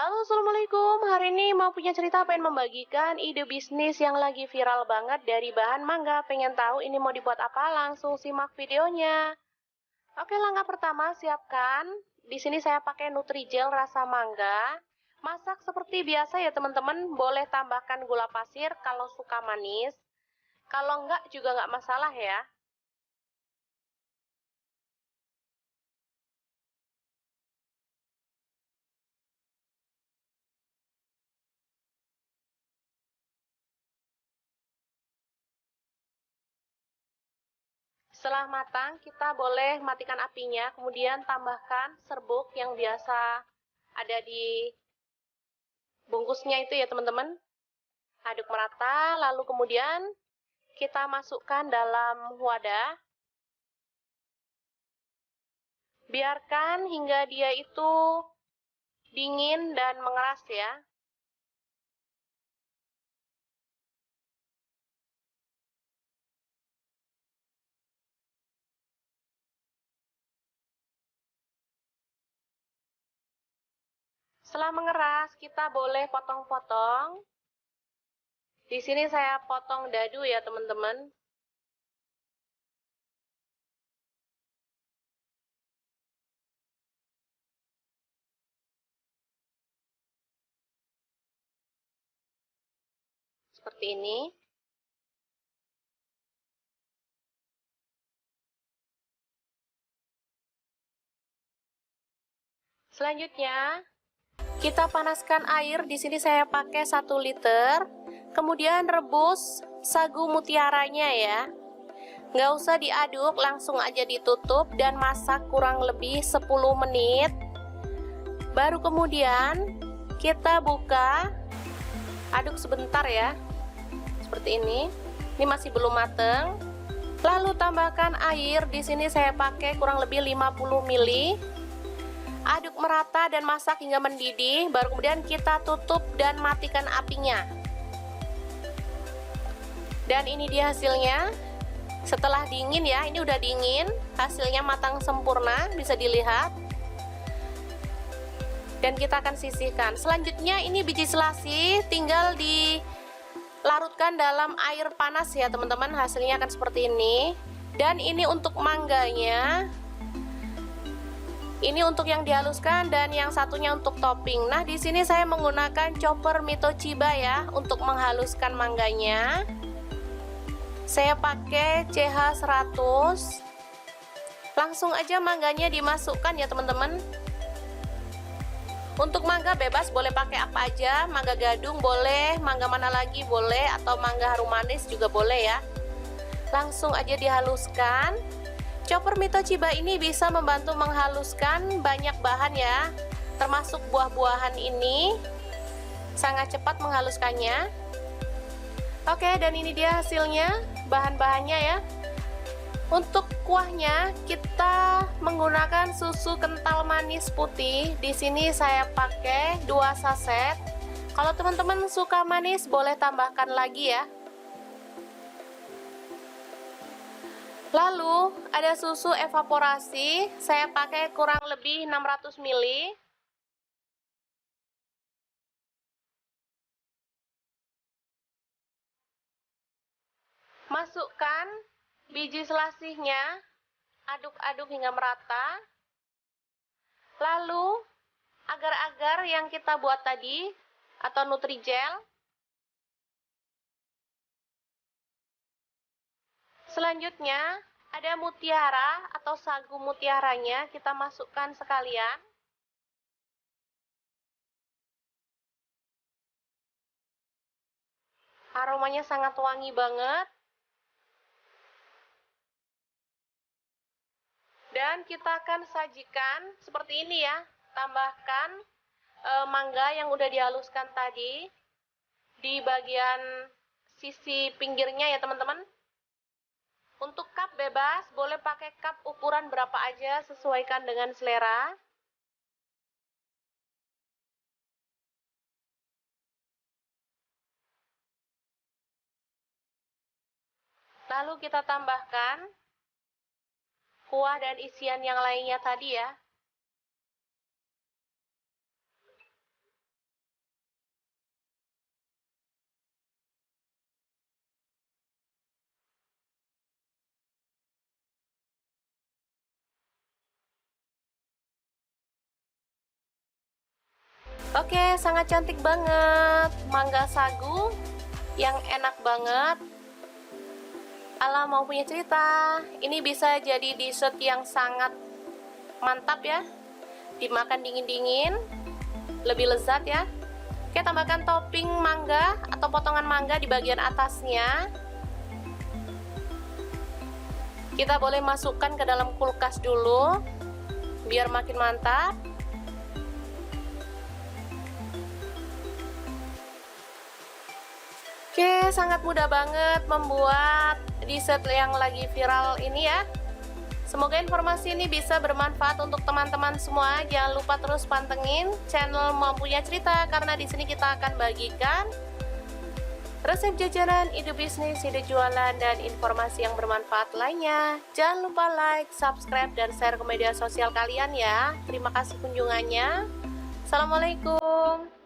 Halo, Assalamualaikum. Hari ini mau punya cerita pengen membagikan ide bisnis yang lagi viral banget dari bahan mangga. Pengen tahu ini mau dibuat apa? Langsung simak videonya. Oke, langkah pertama siapkan. Di sini saya pakai Nutrijel rasa mangga. Masak seperti biasa ya teman-teman. Boleh tambahkan gula pasir kalau suka manis. Kalau enggak juga enggak masalah ya. Setelah matang, kita boleh matikan apinya, kemudian tambahkan serbuk yang biasa ada di bungkusnya itu ya teman-teman. Aduk merata, lalu kemudian kita masukkan dalam wadah. Biarkan hingga dia itu dingin dan mengeras ya. Setelah mengeras, kita boleh potong-potong. Di sini saya potong dadu ya teman-teman. Seperti ini. Selanjutnya, kita panaskan air. Di sini saya pakai 1 liter. Kemudian rebus sagu mutiaranya ya. Nggak usah diaduk, langsung aja ditutup dan masak kurang lebih 10 menit. Baru kemudian kita buka, aduk sebentar ya. Seperti ini. Ini masih belum mateng. Lalu tambahkan air. Di sini saya pakai kurang lebih 50 ml. Aduk merata dan masak hingga mendidih. Baru kemudian kita tutup dan matikan apinya. Dan ini dia hasilnya. Setelah dingin ya, ini udah dingin, hasilnya matang sempurna, bisa dilihat. Dan kita akan sisihkan. Selanjutnya ini biji selasi tinggal dilarutkan dalam air panas ya teman-teman. Hasilnya akan seperti ini. Dan ini untuk mangganya. Ini untuk yang dihaluskan dan yang satunya untuk topping. Nah, di sini saya menggunakan chopper Mitochiba ya untuk menghaluskan mangganya. Saya pakai CH100. Langsung aja mangganya dimasukkan ya teman-teman. Untuk mangga bebas boleh pakai apa aja, mangga gadung boleh, mangga mana lagi boleh, atau mangga harum manis juga boleh ya. Langsung aja dihaluskan. Chopper Mitochiba ini bisa membantu menghaluskan banyak bahan ya, termasuk buah-buahan ini. Sangat cepat menghaluskannya. Oke, dan ini dia hasilnya, bahan-bahannya ya. Untuk kuahnya kita menggunakan susu kental manis putih. Di sini saya pakai 2 saset. Kalau teman-teman suka manis boleh tambahkan lagi ya. Lalu ada susu evaporasi, saya pakai kurang lebih 600 ml. Masukkan biji selasihnya, aduk-aduk hingga merata. Lalu agar-agar yang kita buat tadi atau Nutrijel. Selanjutnya ada mutiara atau sagu mutiaranya, kita masukkan sekalian. Aromanya sangat wangi banget. Dan kita akan sajikan seperti ini ya. Tambahkan mangga yang udah dihaluskan tadi di bagian sisi pinggirnya ya teman-teman. Untuk cup bebas, boleh pakai cup ukuran berapa aja, sesuaikan dengan selera. Lalu kita tambahkan kuah dan isian yang lainnya tadi ya. Oke, sangat cantik banget. Mangga sagu yang enak banget. Ala mau punya cerita. Ini bisa jadi dessert yang sangat mantap ya. Dimakan dingin-dingin, lebih lezat ya. Oke, tambahkan topping mangga atau potongan mangga di bagian atasnya. Kita boleh masukkan ke dalam kulkas dulu biar makin mantap. Oke, sangat mudah banget membuat dessert yang lagi viral ini ya. Semoga informasi ini bisa bermanfaat untuk teman-teman semua. Jangan lupa terus pantengin channel Mampunya Cerita, karena di sini kita akan bagikan resep jajanan, ide bisnis, ide jualan, dan informasi yang bermanfaat lainnya. Jangan lupa like, subscribe, dan share ke media sosial kalian ya. Terima kasih kunjungannya. Assalamualaikum.